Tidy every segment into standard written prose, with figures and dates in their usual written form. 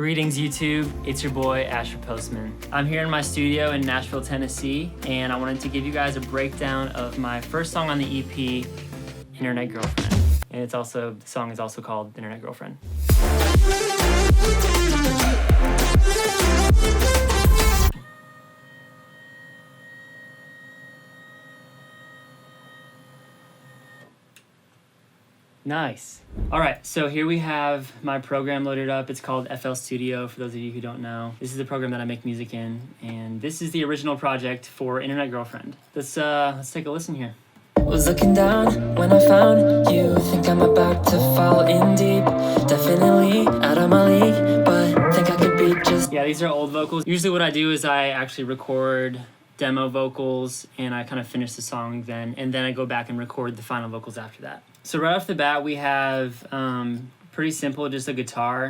Greetings YouTube, it's your boy Asher Postman. I'm here in my studio in Nashville, Tennessee, and I wanted to give you guys a breakdown of my first song on the EP, Internet Girlfriend. And the song is also called Internet Girlfriend. Nice. All right, so here we have my program loaded up. It's called FL Studio, for those of you who don't know. This is the program that I make music in, and this is the original project for Internet Girlfriend. Let's take a listen here. Was looking down when I found you. Think I'm about to fall in deep. Definitely out of my league, but think I could be just... Yeah, these are old vocals. Usually what I do is I actually record demo vocals and I kind of finish the song then, and then I go back and record the final vocals after that. So right off the bat, we have pretty simple, just a guitar,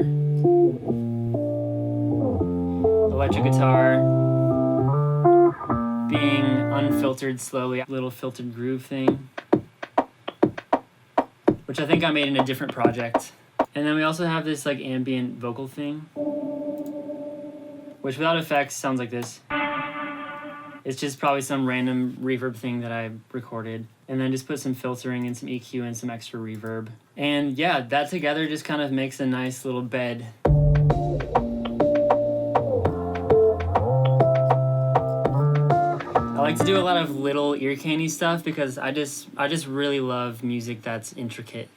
electric guitar, being unfiltered slowly, a little filtered groove thing, which I think I made in a different project. And then we also have this like ambient vocal thing, which without effects sounds like this. It's just probably some random reverb thing that I recorded. And then just put some filtering and some EQ and some extra reverb. And yeah, that together just kind of makes a nice little bed. I like to do a lot of little ear candy stuff because I just really love music that's intricate.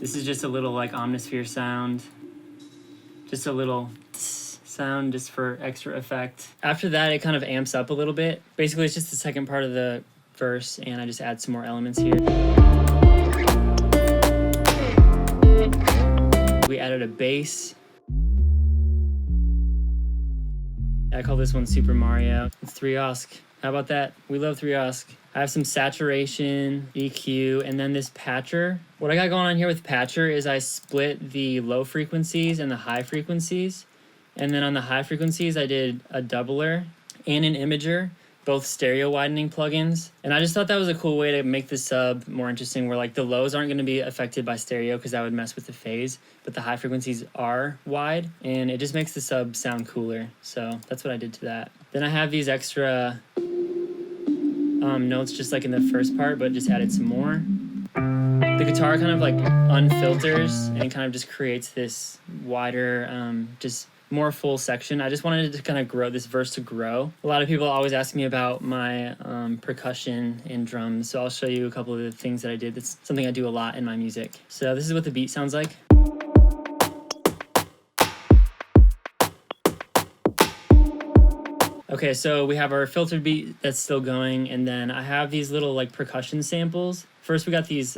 This is just a little like omnisphere sound. Just a little sound just for extra effect. After that, it kind of amps up a little bit. Basically, it's just the second part of the verse, and I just add some more elements here. We added a bass. I call this one Super Mario. It's 3-osc. How about that? We love 3-osc. I have some saturation, EQ, and then this patcher. What I got going on here with patcher is I split the low frequencies and the high frequencies. And then on the high frequencies, I did a doubler and an imager, both stereo widening plugins. And I just thought that was a cool way to make the sub more interesting, where like the lows aren't going to be affected by stereo because that would mess with the phase, but the high frequencies are wide, and it just makes the sub sound cooler. So that's what I did to that. Then I have these extra notes just like in the first part, but just added some more. The guitar kind of like unfilters and kind of just creates this wider, just more full section. I just wanted to kind of grow this verse to grow. A lot of people always ask me about my percussion and drums, so I'll show you a couple of the things that I did. That's something I do a lot in my music. So this is what the beat sounds like. Okay, so we have our filtered beat that's still going, and then I have these little like percussion samples. First we got these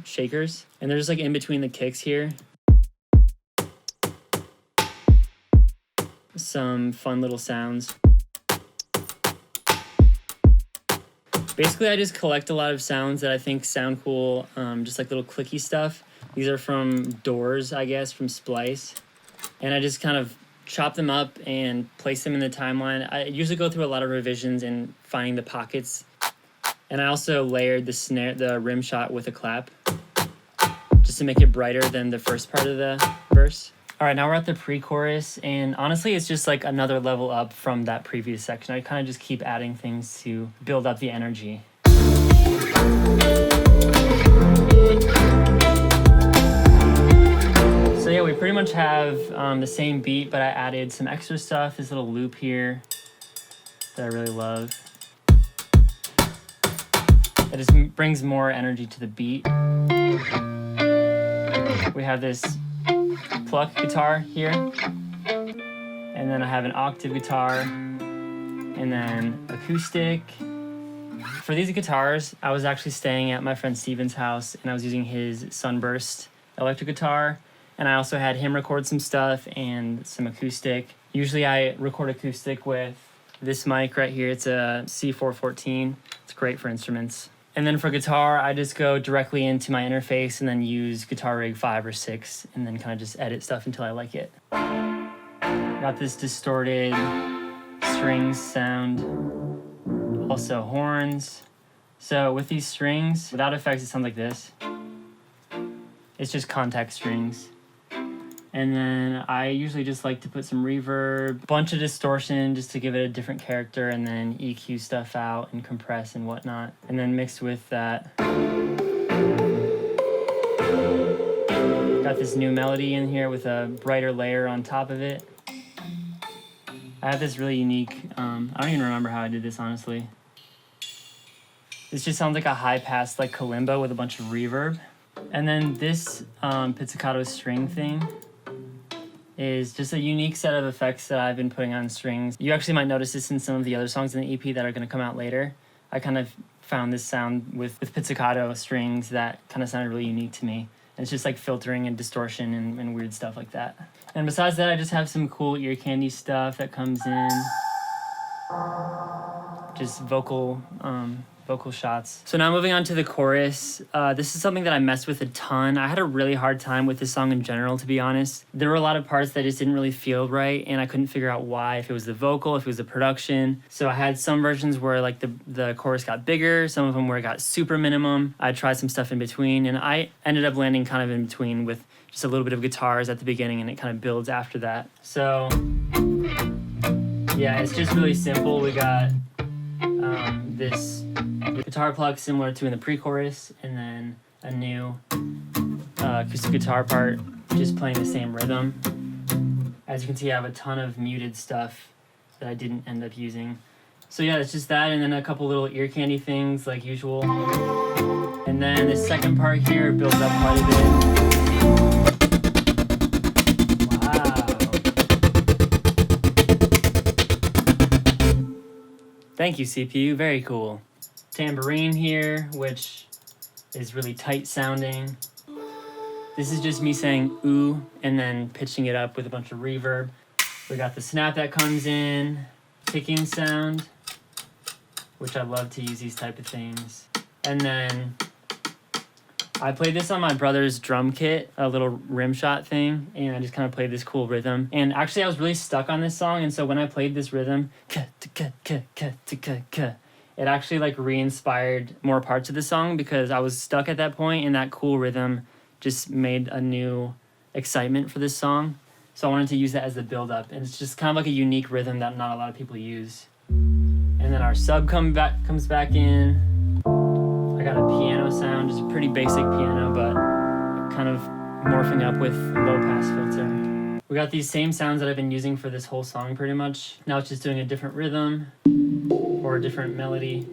shakers, and they're just like in between the kicks here. Some fun little sounds. Basically, I just collect a lot of sounds that I think sound cool, just like little clicky stuff. These are from Doors, I guess, from Splice. And I just kind of chop them up and place them in the timeline. I usually go through a lot of revisions and finding the pockets. And I also layered the snare, the rim shot with a clap, just to make it brighter than the first part of the verse. All right, now we're at the pre-chorus, and honestly, it's just like another level up from that previous section. I kind of just keep adding things to build up the energy. So yeah, we pretty much have the same beat, but I added some extra stuff, this little loop here that I really love. It just brings more energy to the beat. We have this pluck guitar here, and then I have an octave guitar, and then acoustic. For these guitars, I was actually staying at my friend Steven's house, and I was using his Sunburst electric guitar, and I also had him record some stuff and some acoustic. Usually I record acoustic with this mic right here. It's a C414. It's great for instruments. And then for guitar, I just go directly into my interface and then use Guitar Rig 5 or 6 and then kind of just edit stuff until I like it. Got this distorted strings sound, also horns. So with these strings, without effects, it sounds like this. It's just contact strings. And then I usually just like to put some reverb, bunch of distortion just to give it a different character, and then EQ stuff out and compress and whatnot. And then mixed with that, got this new melody in here with a brighter layer on top of it. I have this really unique, I don't even remember how I did this, honestly. This just sounds like a high pass, like kalimba with a bunch of reverb. And then this pizzicato string thing is just a unique set of effects that I've been putting on strings. You actually might notice this in some of the other songs in the EP that are going to come out later. I kind of found this sound with pizzicato strings that kind of sounded really unique to me. And it's just like filtering and distortion and weird stuff like that. And besides that, I just have some cool ear candy stuff that comes in. Just vocal shots. So now moving on to the chorus. This is something that I messed with a ton. I had a really hard time with this song in general, to be honest. There were a lot of parts that just didn't really feel right, and I couldn't figure out why, if it was the vocal, if it was the production. So I had some versions where like the chorus got bigger, some of them where it got super minimum. I tried some stuff in between, and I ended up landing kind of in between with just a little bit of guitars at the beginning, and it kind of builds after that. So yeah, it's just really simple. We got this guitar pluck similar to in the pre-chorus, and then a new acoustic guitar part just playing the same rhythm. As you can see, I have a ton of muted stuff that I didn't end up using. So yeah, it's just that, and then a couple little ear candy things like usual. And then the second part here builds up quite a bit. Thank you, CPU. Very cool. Tambourine here, which is really tight sounding. This is just me saying ooh and then pitching it up with a bunch of reverb. We got the snap that comes in, picking sound, which I love to use these type of things. And then I played this on my brother's drum kit, a little rim shot thing, and I just kind of played this cool rhythm. And actually I was really stuck on this song, and so when I played this rhythm, it actually like re-inspired more parts of the song because I was stuck at that point, and that cool rhythm just made a new excitement for this song. So I wanted to use that as the build-up, and it's just kind of like a unique rhythm that not a lot of people use. And then our sub comes back in. I got a piano sound, just a pretty basic piano, but kind of morphing up with low pass filter. We got these same sounds that I've been using for this whole song pretty much. Now it's just doing a different rhythm or a different melody.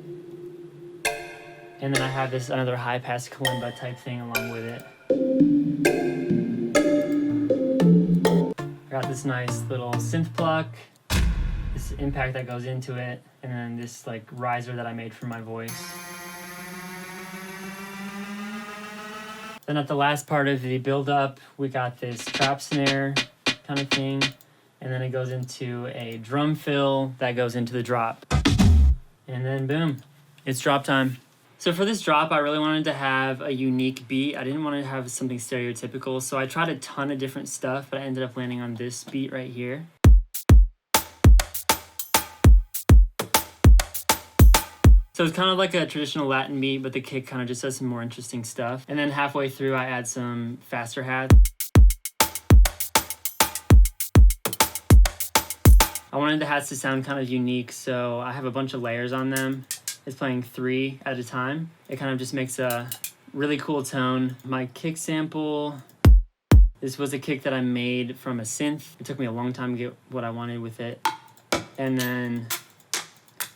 And then I have this another high pass kalimba type thing along with it. I got this nice little synth pluck, this impact that goes into it, and then this like riser that I made for my voice. Then at the last part of the build-up, we got this trap snare kind of thing, and then it goes into a drum fill that goes into the drop. And then boom, it's drop time. So for this drop, I really wanted to have a unique beat. I didn't want to have something stereotypical, so I tried a ton of different stuff, but I ended up landing on this beat right here. So it's kind of like a traditional Latin beat, but the kick kind of just does some more interesting stuff. And then halfway through, I add some faster hats. I wanted the hats to sound kind of unique, so I have a bunch of layers on them. It's playing 3 at a time. It kind of just makes a really cool tone. My kick sample, this was a kick that I made from a synth. It took me a long time to get what I wanted with it. And then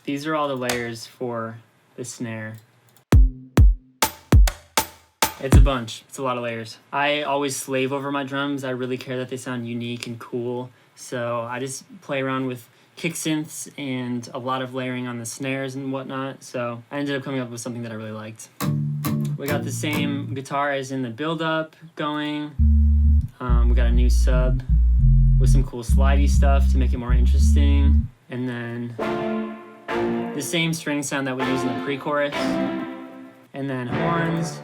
these are all the layers for the snare. It's a bunch. It's a lot of layers. I always slave over my drums. I really care that they sound unique and cool. So I just play around with kick synths and a lot of layering on the snares and whatnot. So I ended up coming up with something that I really liked. We got the same guitar as in the build-up going. We got a new sub with some cool slidey stuff to make it more interesting. And then the same string sound that we use in the pre-chorus, and then horns.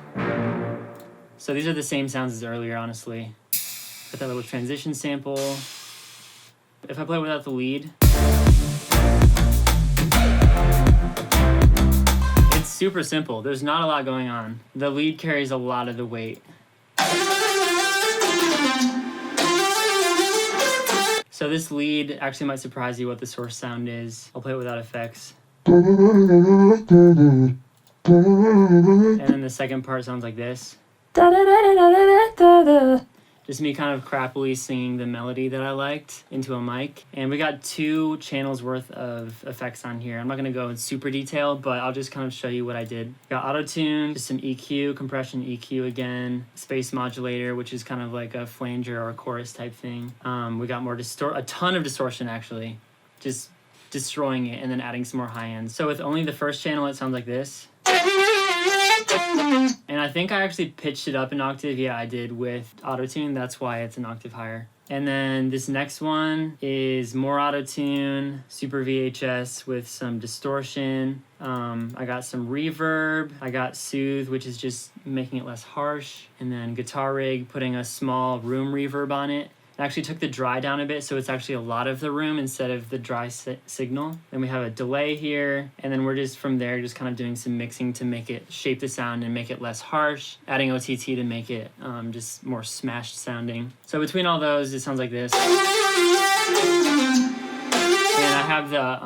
So these are the same sounds as earlier, honestly. Got that little transition sample. If I play without the lead, it's super simple. There's not a lot going on. The lead carries a lot of the weight. So this lead actually might surprise you what the source sound is. I'll play it without effects. And then the second part sounds like this. Just me kind of crappily singing the melody that I liked into a mic. And we got 2 channels worth of effects on here. I'm not gonna go in super detail, but I'll just kind of show you what I did. Got auto-tune, just some EQ, compression EQ again, space modulator, which is kind of like a flanger or a chorus type thing. We got more a ton of distortion actually, just destroying it, and then adding some more high ends. So with only the first channel, it sounds like this. And I think I actually pitched it up an octave. Yeah, I did with auto-tune. That's why it's an octave higher. And then this next one is more auto-tune, super VHS with some distortion. I got some reverb. I got soothe, which is just making it less harsh. And then guitar rig, putting a small room reverb on it. I actually took the dry down a bit, so it's actually a lot of the room instead of the dry signal. Then we have a delay here, and then we're just from there just kind of doing some mixing to make it shape the sound and make it less harsh, adding OTT to make it just more smashed sounding. So between all those, it sounds like this. And I have the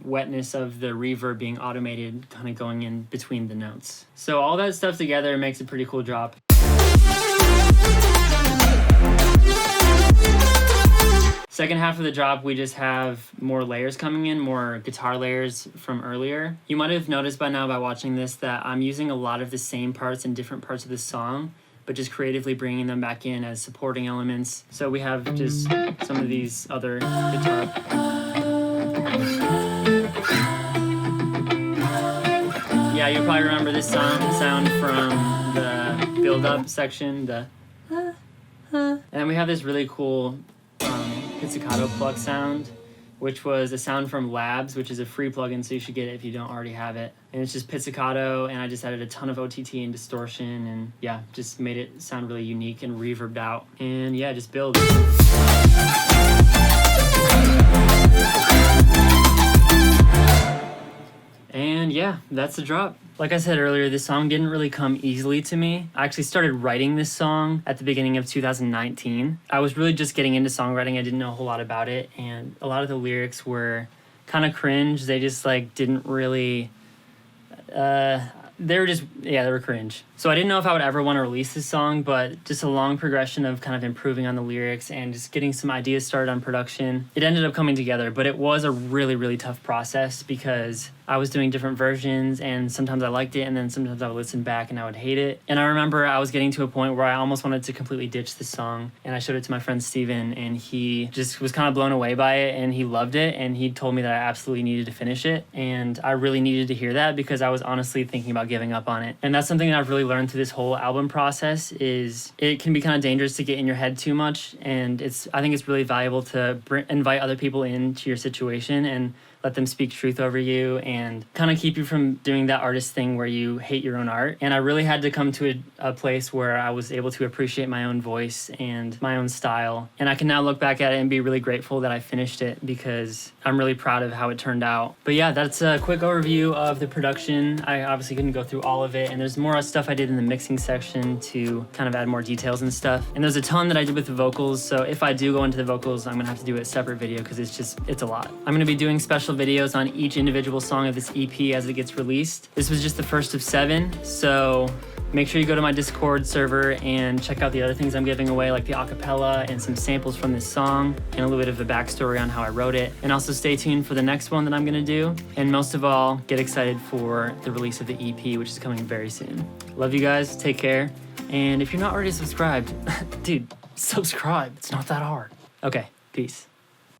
wetness of the reverb being automated kind of going in between the notes. So all that stuff together makes a pretty cool drop. Second half of the drop, we just have more layers coming in, more guitar layers from earlier. You might have noticed by now by watching this that I'm using a lot of the same parts in different parts of the song, but just creatively bringing them back in as supporting elements. So we have just some of these other guitar. Yeah, you probably remember this sound from the build-up section, and then we have this really cool pizzicato plug sound, which was a sound from Labs, which is a free plugin, so you should get it if you don't already have it. And it's just pizzicato, and I just added a ton of OTT and distortion, and yeah, just made it sound really unique and reverbed out. And yeah, just build. And yeah, that's the drop. Like I said earlier, this song didn't really come easily to me. I actually started writing this song at the beginning of 2019. I was really just getting into songwriting. I didn't know a whole lot about it, and a lot of the lyrics were kind of cringe. They just like didn't really they were cringe. So I didn't know if I would ever want to release this song, but just a long progression of kind of improving on the lyrics and just getting some ideas started on production. It ended up coming together, but it was a really, really tough process because I was doing different versions, and sometimes I liked it, and then sometimes I would listen back and I would hate it. And I remember I was getting to a point where I almost wanted to completely ditch the song, and I showed it to my friend Steven, and he just was kind of blown away by it, and he loved it, and he told me that I absolutely needed to finish it, and I really needed to hear that because I was honestly thinking about giving up on it. And that's something that I've really learned through this whole album process is it can be kind of dangerous to get in your head too much, and I think it's really valuable to invite other people into your situation and let them speak truth over you and kind of keep you from doing that artist thing where you hate your own art. And I really had to come to a place where I was able to appreciate my own voice and my own style. And I can now look back at it and be really grateful that I finished it because I'm really proud of how it turned out. But yeah, that's a quick overview of the production. I obviously couldn't go through all of it, and there's more stuff I did in the mixing section to kind of add more details and stuff. And there's a ton that I did with the vocals, so if I do go into the vocals, I'm gonna have to do a separate video because it's a lot. I'm gonna be doing special videos on each individual song of this EP as it gets released. This was just the first of 7, so make sure you go to my Discord server and check out the other things I'm giving away, like the acapella and some samples from this song and a little bit of the backstory on how I wrote it. And also stay tuned for the next one that I'm gonna do. And most of all, get excited for the release of the EP, which is coming very soon. Love you guys, take care. And if you're not already subscribed, dude, subscribe. It's not that hard. Okay, peace.